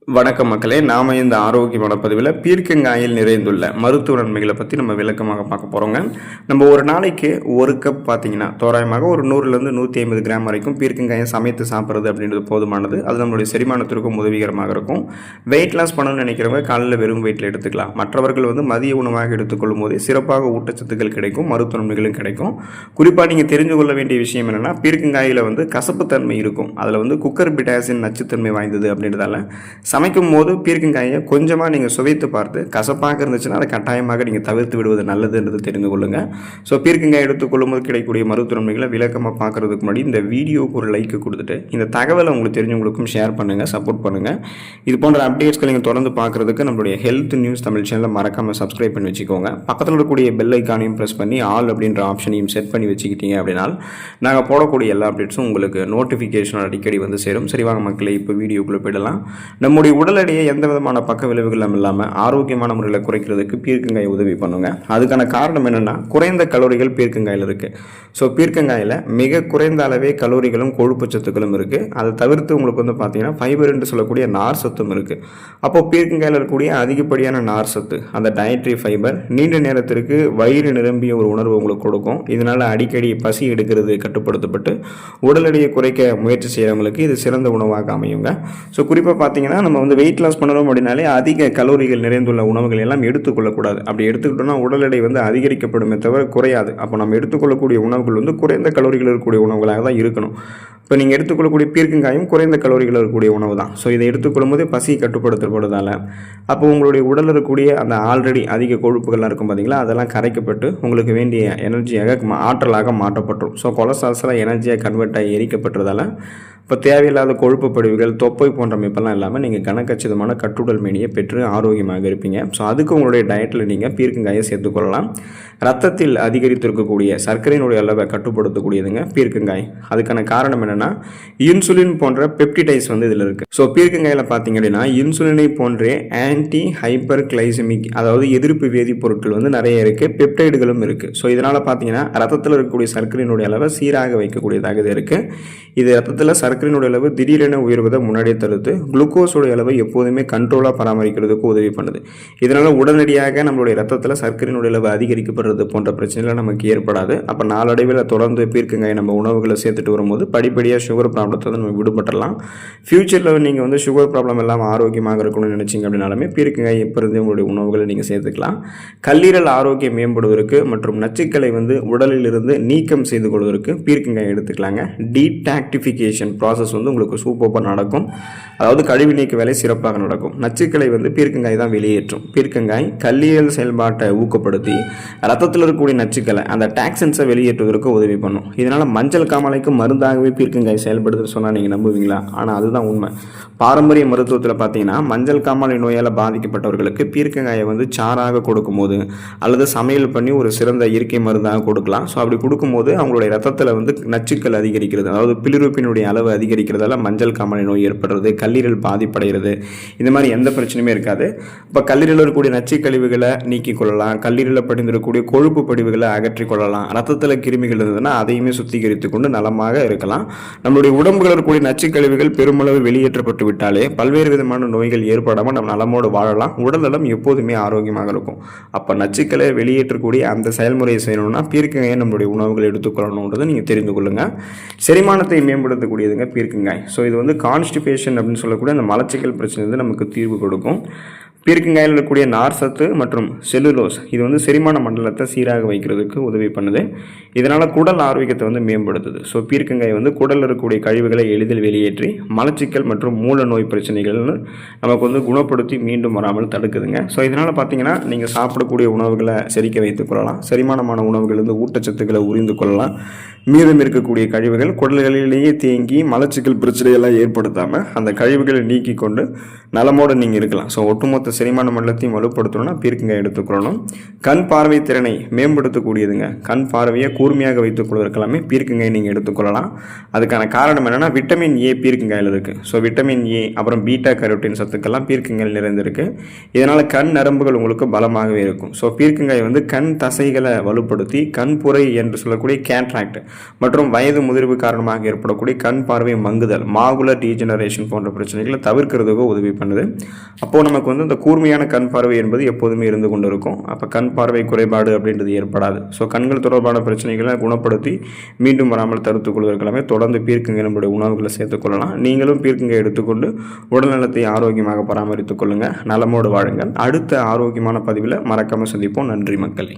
வணக்கம் மக்களே, நாம் இந்த ஆரோக்கியமான பதிவில் பீர்க்கங்காயில் நிறைந்துள்ள மருத்துவ நன்மைகளை பற்றி நம்ம விளக்கமாக பார்க்க போகிறோங்க. நம்ம ஒரு நாளைக்கு ஒரு கப் பார்த்திங்கன்னா தோராயமாக ஒரு 100லேருந்து 150 கிராம் வரைக்கும் பீர்க்கங்காயை சமைத்து சாப்பிட்றது அப்படின்றது போதுமானது. அது நம்மளுடைய செரிமானத்திற்கும் உதவிகரமாக இருக்கும். வெயிட் லாஸ் பண்ணணும்னு நினைக்கிறவங்க காலையில் வெறும் வெயிட்டில் எடுத்துக்கலாம். மற்றவர்கள் மதிய உணவாக எடுத்துக்கொள்ளும் போதே சிறப்பாக ஊட்டச்சத்துக்கள் கிடைக்கும், மருத்துவ நன்மைகளும் கிடைக்கும். குறிப்பாக நீங்கள் தெரிந்து கொள்ள வேண்டிய விஷயம் என்னென்னா, பீர்க்கங்காயில் கசப்புத்தன்மை இருக்கும். அதில் குக்கர் பிட்டாசின் நச்சுத்தன்மை வாய்ந்தது அப்படின்றதால சமைக்கும் போது பீர்க்கங்காயை கொஞ்சமாக நீங்கள் சுவைத்து பார்த்து கசப்பாக இருந்துச்சுன்னா அதை கட்டாயமாக நீங்கள் தவிர்த்து விடுவது நல்லதுன்றது தெரிந்து கொள்ளுங்கள். ஸோ பீர்க்கங்காய் எடுத்துக்கொள்ளும் போது கிடைக்கக்கூடிய மருத்துவ நன்மைகளை விளக்கமாக பார்க்குறதுக்கு முன்னாடி இந்த வீடியோவுக்கு ஒரு லைக் கொடுத்துட்டு இந்த தகவலை உங்களுக்கு தெரிஞ்சவங்களுக்கும் ஷேர் பண்ணுங்கள், சப்போர்ட் பண்ணுங்கள். இது போன்ற அப்டேட்ஸ்களை நீங்கள் தொடர்ந்து பார்க்குறதுக்கு நம்மளுடைய ஹெல்த் நியூஸ் தமிழ் சேனலை மறக்காமல் சப்ஸ்கிரைப் பண்ணி வச்சுக்கோங்க. பக்கத்தில் இருக்கக்கூடிய பெல் ஐக்கானையும் ப்ரெஸ் பண்ணி ஆல் அப்படின்ற ஆப்ஷனையும் செட் பண்ணி வச்சுக்கிட்டீங்க அப்படின்னா நாங்கள் போடக்கூடிய எல்லா அப்டேட்ஸும் உங்களுக்கு நோட்டிஃபிகேஷன் அடிக்கடி சரி வாங்க மக்களே, இப்போ வீடியோக்குள்ளே போயிடலாம். நம்முடைய உடல் எடையை எந்த விதமான பக்க விளைவுகளும் இல்லாமல் ஆரோக்கியமான முறையில் குறைக்கிறதுக்கு பீர்க்கங்காய் உதவி பண்ணுங்க. அதுக்கான காரணம் என்னென்னா, குறைந்த கலோரிகள் பீர்க்கங்காயில் இருக்குது. ஸோ பீர்க்கங்காயில் மிக குறைந்த அளவே கலோரிகளும் கொழுப்பு சத்துக்களும் இருக்குது. அதை தவிர்த்து உங்களுக்கு பார்த்தீங்கன்னா ஃபைபர் என்று சொல்லக்கூடிய நார் சத்தும் இருக்குது. அப்போது பீர்க்கங்காயில் இருக்கக்கூடிய அதிகப்படியான நார் சத்து, அந்த டயட்ரி ஃபைபர் நீண்ட நேரத்திற்கு வயிறு நிரம்பிய ஒரு உணர்வு உங்களுக்கு கொடுக்கும். இதனால் அடிக்கடி பசி எடுக்கிறது கட்டுப்படுத்தப்பட்டு உடல் எடையை குறைக்க முயற்சி செய்கிறவங்களுக்கு இது சிறந்த உணவாக அமையுங்க. ஸோ குறிப்பாக பார்த்தீங்கன்னா, நம்ம வெயிட் லாஸ் பண்ணணும் அப்படின்னாலே அதிக கலோரிகள் நிறைந்துள்ள உணவுகள் எல்லாம் எடுத்துக்கொள்ளக்கூடாது. அப்படி எடுத்துக்கிட்டோம்னா உடல் எடை அதிகரிக்கப்படுமே தவிர குறையாது. அப்போ நம்ம எடுத்துக்கொள்ளக்கூடிய உணவுகள் குறைந்த கலோரிகள் இருக்கக்கூடிய உணவுகளாக தான் இருக்கணும். இப்போ நீங்கள் எடுத்துக்கொள்ளக்கூடிய பீர்க்கங்காயும் குறைந்த கலோரிகள் இருக்கக்கூடிய உணவு தான். ஸோ இதை எடுத்துக்கொள்ளும் போது பசி கட்டுப்படுத்தப்படுவதால் அப்போ உங்களுடைய உடலில் இருக்கக்கூடிய அந்த ஆல்ரெடி அதிக கொழுப்புகள்லாம் இருக்கும் பார்த்தீங்களா, அதெல்லாம் கரைக்கப்பட்டு உங்களுக்கு வேண்டிய எனர்ஜியாக ஆற்றலாக மாற்றப்பட்டுரும். ஸோ கொலஸ்ட்ரால்ஸ்லாம் எனர்ஜியாக கன்வெர்ட் ஆகி எரிக்கப்படுறதால இப்போ தேவையில்லாத கொழுப்பு படிவுகள், தொப்பை போன்ற அமைப்பெல்லாம் இல்லாமல் நீங்கள் கனக்கச்சிதமான கட்டுடல் மேனியை பெற்று ஆரோக்கியமாக இருப்பீங்க. ஸோ அதுக்கு உங்களுடைய டயட்டில் நீங்கள் பீர்க்கங்காயை சேர்த்துக்கொள்ளலாம். ரத்தத்தில் அதிகரித்திருக்கக்கூடிய சர்க்கரையினுடைய அளவை கட்டுப்படுத்தக்கூடியதுங்க பீர்க்கங்காய். அதுக்கான காரணம் என்னென்னா, இன்சுலின் போன்ற பெப்டிடைஸ் இதில் இருக்குது. ஸோ பீர்க்கங்காயில் பார்த்தீங்க அப்படின்னா இன்சுலினை போன்றே ஆன்டி ஹைப்பர் கிளைசமிக், அதாவது எதிர்ப்பு வேதிப்பொருட்கள் நிறைய இருக்குது, பெப்டைடுகளும் இருக்குது. ஸோ இதனால் பார்த்தீங்கன்னா ரத்தத்தில் இருக்கக்கூடிய சர்க்கரையினுடைய அளவை சீராக வைக்கக்கூடியதாக இது இருக்குது. இது ரத்தத்தில் சர்க்கரையினுடைய அளவு திடீரென உயர்வதை முன்னாடியே தடுத்து குளுக்கோஸோடைய அளவை எப்போதுமே கண்ட்ரோலாக பராமரிக்கிறதுக்கு உதவி பண்ணுது. இதனால் உடனடியாக நம்மளுடைய ரத்தத்தில் சர்க்கரையினுடைய அளவு அதிகரிக்கப்படுறது போன்ற பிரச்சனைகள் நமக்கு ஏற்படாது. அப்போ நாளடைவில் தொடர்ந்து பீர்க்கங்காய் நம்ம உணவுகளை சேர்த்துட்டு வரும்போது படிப்படியாக சுகர் ப்ராப்ளத்தை நம்ம விடுபட்டுடலாம். ஃப்யூச்சரில் நீங்கள் சுகர் ப்ராப்ளம் இல்லாமல் ஆரோக்கியமாக இருக்கணும்னு நினச்சிங்க அப்படின்னாலுமே பீர்க்கங்காய் இப்போ இருந்து உங்களுடைய உணவுகளை நீங்கள் சேர்த்துக்கலாம். கல்லீரல் ஆரோக்கியம் மேம்படுவதற்கு மற்றும் நச்சுக்களை உடலில் இருந்து நீக்கம் செய்து கொள்வதற்கு பீர்க்கங்காய் எடுத்துக்கலாங்க. டீடாக்டிஃபிகேஷன் ப்ராசஸ் உங்களுக்கு சூப்பராக நடக்கும். அதாவது கழிவு நீக்க வேலை சிறப்பாக நடக்கும். நச்சுக்களை பீர்க்கங்காய் தான் வெளியேற்றும். பீர்க்கங்காய் கல்லீரல் செயல்பாட்டை ஊக்கப்படுத்தி ரத்தத்தில் இருக்கக்கூடிய நச்சுக்களை, அந்த டாக்ஸின்ஸை வெளியேற்றுவதற்கு உதவி பண்ணும். இதனால் மஞ்சள் காமாலைக்கு மருந்தாகவே பீர்க்கங்காய் செயல்படுதுன்னு சொன்னால் நீங்கள் நம்புவீங்களா? ஆனால் அதுதான் உண்மை. பாரம்பரிய மருத்துவத்தில் பார்த்தீங்கன்னா மஞ்சள் காமாலை நோயால் பாதிக்கப்பட்டவர்களுக்கு பீர்க்கங்காயை சாறாக கொடுக்கும்போது அல்லது சமையல் பண்ணி ஒரு சிறந்த இயற்கை மருந்தாக கொடுக்கலாம். ஸோ அப்படி கொடுக்கும்போது அவங்களுடைய ரத்தத்தில் நச்சுக்கள் அதிகரிக்கிறது, அதாவது பிலிரூப்பினுடைய அளவு அதிகரிக்கிறதால மஞ்சள் காமாலை நோய் ஏற்படுறது, கல்லீரல் பாதிப்படைகிறது, இந்த மாதிரி எந்த பிரச்சனையுமே இருக்காது. இப்போ கல்லீரலில் இருக்கக்கூடிய நச்சு கழிவுகளை நீக்கிக் கொள்ளலாம், கல்லீரலில் படிந்திருக்கக்கூடிய கொழுப்பு படிவுகளை அகற்றிக் கொள்ளலாம், ரத்தத்தில் கிருமிகள் இருந்ததுன்னா அதையுமே சுத்திகரித்து கொண்டு நலமாக இருக்கலாம். நம்மளுடைய உடம்புகளில் இருக்கக்கூடிய நச்சு கழிவுகள் பெருமளவு வெளியேற்றப்பட்டு விட்டாலே பல்வேறு விதமான நோய்கள் ஏற்படாமல் நம்ம நலமோடு வாழலாம். உடல் நலம் எப்போதுமே ஆரோக்கியமாக இருக்கும். அப்போ நச்சுக்களை வெளியேற்றக்கூடிய அந்த செயல்முறையை செய்யணும்னா பீர்க்கங்காயை நம்மளுடைய உணவுகளை எடுத்துக்கொள்ளணுன்றதை நீங்கள் தெரிந்து கொள்ளுங்கள். செரிமானத்தை மேம்படுத்தக்கூடியதுங்க பீர்க்கங்காய். ஸோ இது கான்ஸ்டிபேஷன் அப்படின்னு சொல்லக்கூடிய அந்த மலச்சிக்கல் பிரச்சனை நமக்கு தீர்வு கொடுக்கும். பீர்க்கங்காயில் இருக்கக்கூடிய நார் சத்து மற்றும் செல்லுலோஸ் இது செரிமான மண்டலத்தை சீராக வைக்கிறதுக்கு உதவி பண்ணுது. இதனால் குடல் ஆரோக்கியத்தை மேம்படுத்துது. ஸோ பீர்க்கங்காய் குடலில் இருக்கக்கூடிய கழிவுகளை எளிதில் வெளியேற்றி மலச்சிக்கல் மற்றும் மூல நோய் பிரச்சனைகள் நமக்கு குணப்படுத்தி மீண்டும் வராமல் தடுக்குதுங்க. ஸோ இதனால் பார்த்தீங்கன்னா நீங்கள் சாப்பிடக்கூடிய உணவுகளை செரிக்க வைத்துக் கொள்ளலாம். செரிமானமான உணவுகள் ஊட்டச்சத்துக்களை உறிந்து கொள்ளலாம். மீதம் இருக்கக்கூடிய கழிவுகள் குடல்களிலேயே தேங்கி மலச்சிக்கல் பிரச்சனையெல்லாம் ஏற்படுத்தாமல் அந்த கழிவுகளை நீக்கி கொண்டு நலமோடு நீங்கள் இருக்கலாம். ஸோ ஒட்டுமொத்த செரிமான மண்டலத்தையும் வலுப்படுத்தணும்னா பீர்க்கங்காய் எடுத்துக்கொள்ளணும். கண் பார்வை திறனை மேம்படுத்தக்கூடியதுங்க. கண் பார்வையை கூர்மையாக வைத்துக் கொள்வதற்கெல்லாமே பீர்க்கங்காய் நீங்கள் எடுத்துக்கொள்ளலாம். அதுக்கான காரணம் என்னென்னா, விட்டமின் ஏ பீர்க்கங்காயில் இருக்குது. ஸோ விட்டமின் ஏ அப்புறம் பீட்டா கரோட்டின் சத்துக்கெல்லாம் பீர்க்கங்காயில் நிறைந்திருக்கு. இதனால் கண் நரம்புகள் உங்களுக்கு பலமாகவே இருக்கும். ஸோ பீர்க்கங்காய் கண் தசைகளை வலுப்படுத்தி கண் புரை என்று சொல்லக்கூடிய கேட்ராக்ட் மற்றும் வயது முதிர்வு காரணமாக ஏற்படக்கூடிய கண் பார்வை மங்குதல், மாகுலர் டீஜெனரேஷன் போன்ற பிரச்சனைகளை தவிர்க்கிறதுக்கு உதவி பண்ணுது. அப்போது நமக்கு வந்து இந்த கூர்மையான கண் பார்வை என்பது எப்போதுமே இருந்து கொண்டு இருக்கும். அப்போ கண் பார்வை குறைபாடு அப்படின்றது ஏற்படாது. ஸோ கண்கள் தொடர்பான பிரச்சனைகளை குணப்படுத்தி மீண்டும் வராமல் தடுத்துக் கொள்வதற்கெல்லாமே தொடர்ந்து பீர்க்கங்காய் நம்முடைய உணவுகளை சேர்த்துக்கொள்ளலாம். நீங்களும் பீர்க்கங்காய் எடுத்துக்கொண்டு உடல்நலத்தை ஆரோக்கியமாக பராமரித்துக் கொள்ளுங்கள். நலமோடு வாழுங்கள். அடுத்த ஆரோக்கியமான பதிவில் மறக்காமல் சந்திப்போம். நன்றி மக்களே.